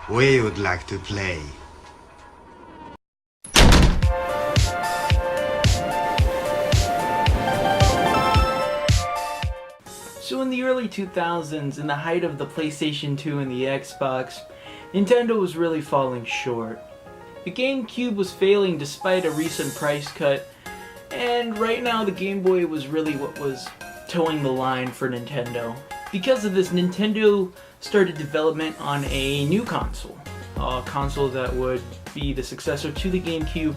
We would like to play. So in the early 2000s, in the height of the PlayStation 2 and the Xbox, Nintendo was really falling short. The GameCube was failing despite a recent price cut, and right now the Game Boy was really what was towing the line for Nintendo. Because of this, Nintendo started development on a new console. A console that would be the successor to the GameCube,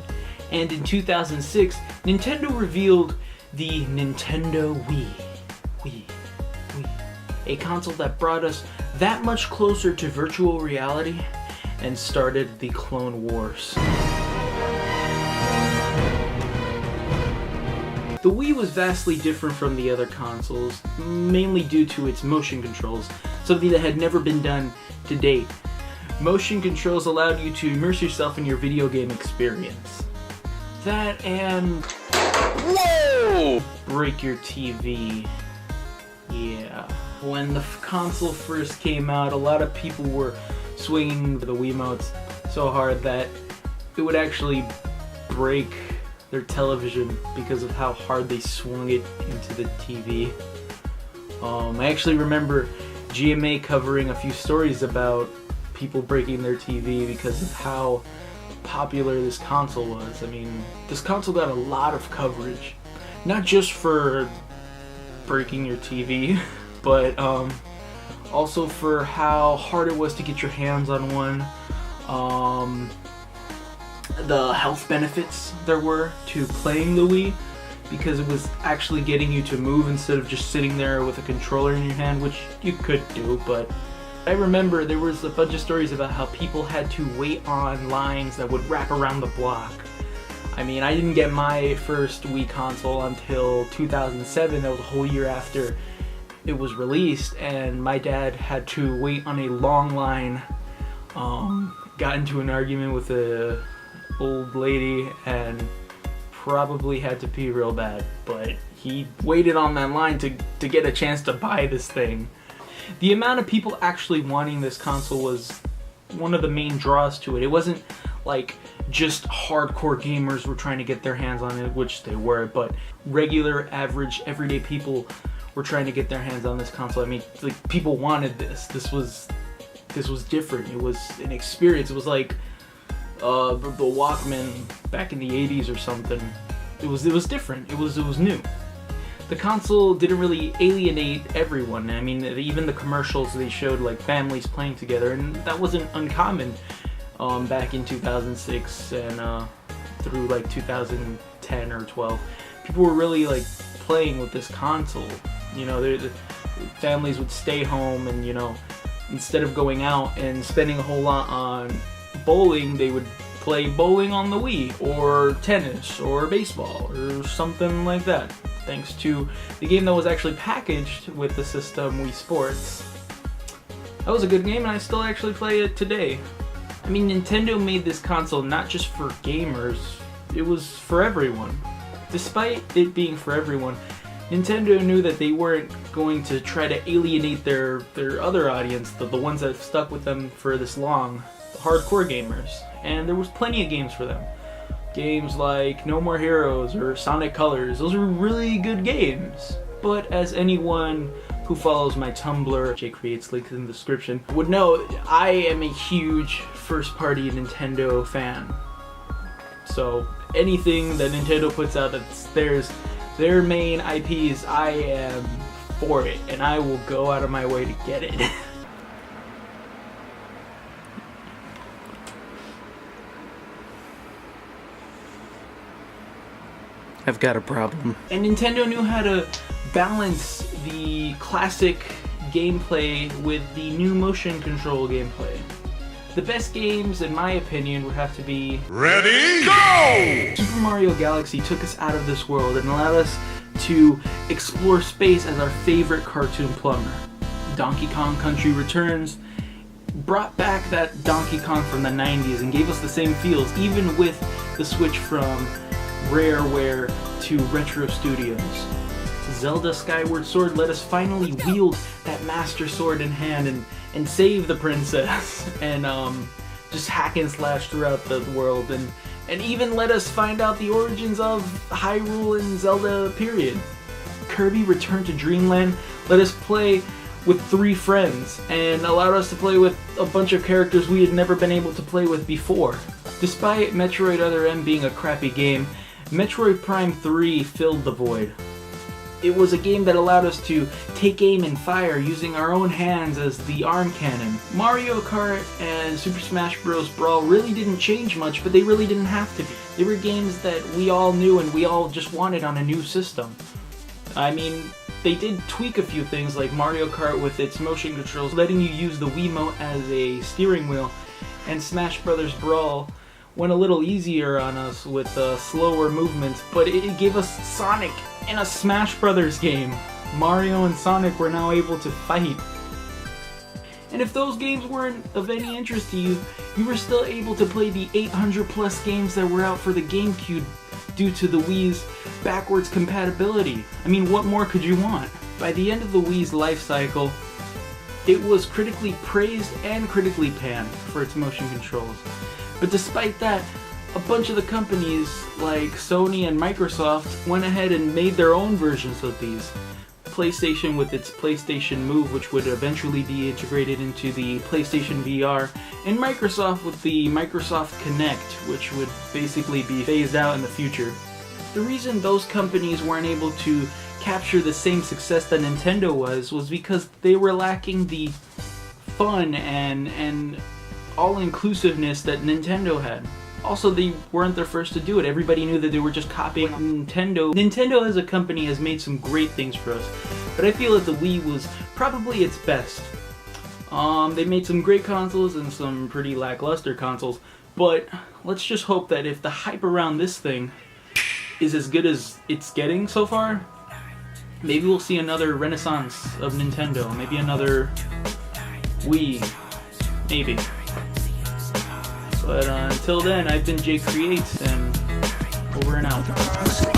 and in 2006, Nintendo revealed the Nintendo Wii. A console that brought us that much closer to virtual reality and started the Clone Wars. The Wii was vastly different from the other consoles, mainly due to its motion controls, something that had never been done to date. Motion controls allowed you to immerse yourself in your video game experience. That and... Whoa! Break your TV. Yeah. When the console first came out, a lot of people were swinging the Wiimotes so hard that it would actually break their television because of how hard they swung it into the TV. I actually remember GMA covering a few stories about people breaking their TV because of how popular this console was. I mean, this console got a lot of coverage, not just for breaking your TV, but also for how hard it was to get your hands on one, the health benefits there were to playing the Wii, because it was actually getting you to move instead of just sitting there with a controller in your hand, which you could do, but I remember there was a bunch of stories about how people had to wait on lines that would wrap around the block. I mean, I didn't get my first Wii console until 2007, that was a whole year after it was released, and my dad had to wait on a long line, got into an argument with a old lady and probably had to pee real bad, but he waited on that line to get a chance to buy this thing. The amount of people actually wanting this console was one of the main draws to it. It wasn't like just hardcore gamers were trying to get their hands on it, which they were, but regular, average, everyday people were trying to get their hands on this console. I mean, like, people wanted this. This was different. It was an experience. It was like the Walkman back in the 80s or something. It was different. It was new. The console didn't really alienate everyone. I mean, even the commercials, they showed like families playing together, and that wasn't uncommon back in 2006 and through like 2010 or 12. People were really like playing with this console. You know, the families would stay home, and you know, instead of going out and spending a whole lot on bowling, they would play bowling on the Wii, or tennis, or baseball, or something like that, thanks to the game that was actually packaged with the system, Wii Sports. That was a good game, and I still actually play it today. I mean, Nintendo made this console not just for gamers, it was for everyone. Despite it being for everyone, Nintendo knew that they weren't going to try to alienate their other audience, the ones that have stuck with them for this long, the hardcore gamers. And there was plenty of games for them. Games like No More Heroes or Sonic Colors, those were really good games. But as anyone who follows my Tumblr, Jay creates, links in the description, would know, I am a huge first-party Nintendo fan. So anything that Nintendo puts out that's their main IPs, I am for it, and I will go out of my way to get it. I've got a problem. And Nintendo knew how to balance the classic gameplay with the new motion control gameplay. The best games, in my opinion, would have to be... Ready, go! Super Mario Galaxy took us out of this world and allowed us to explore space as our favorite cartoon plumber. Donkey Kong Country Returns brought back that Donkey Kong from the 90s and gave us the same feels, even with the switch from Rareware to Retro Studios. Zelda Skyward Sword let us finally wield that Master Sword in hand and save the princess and just hack and slash throughout the world and even let us find out the origins of Hyrule and Zelda period. Kirby Return to Dreamland let us play with 3 friends and allowed us to play with a bunch of characters we had never been able to play with before. Despite Metroid Other M being a crappy game, Metroid Prime 3 filled the void. It was a game that allowed us to take aim and fire using our own hands as the arm cannon. Mario Kart and Super Smash Bros. Brawl really didn't change much, but they really didn't have to be. They were games that we all knew and we all just wanted on a new system. I mean, they did tweak a few things like Mario Kart with its motion controls, letting you use the Wiimote as a steering wheel, and Smash Bros. Brawl went a little easier on us with slower movements, but it gave us Sonic in a Smash Brothers game. Mario and Sonic were now able to fight. And if those games weren't of any interest to you, you were still able to play the 800 plus games that were out for the GameCube due to the Wii's backwards compatibility. I mean, what more could you want? By the end of the Wii's life cycle, it was critically praised and critically panned for its motion controls. But despite that, a bunch of the companies like Sony and Microsoft went ahead and made their own versions of these. PlayStation with its PlayStation Move, which would eventually be integrated into the PlayStation VR, and Microsoft with the Microsoft Kinect, which would basically be phased out in the future. The reason those companies weren't able to capture the same success that Nintendo was because they were lacking the fun and all-inclusiveness that Nintendo had. Also, they weren't the first to do it. Everybody knew that they were just copying Nintendo. Nintendo as a company has made some great things for us, but I feel that the Wii was probably its best. They made some great consoles and some pretty lackluster consoles, but let's just hope that if the hype around this thing is as good as it's getting so far, maybe we'll see another renaissance of Nintendo, maybe another Wii, maybe. But until then, I've been Jay Creates, and over and out.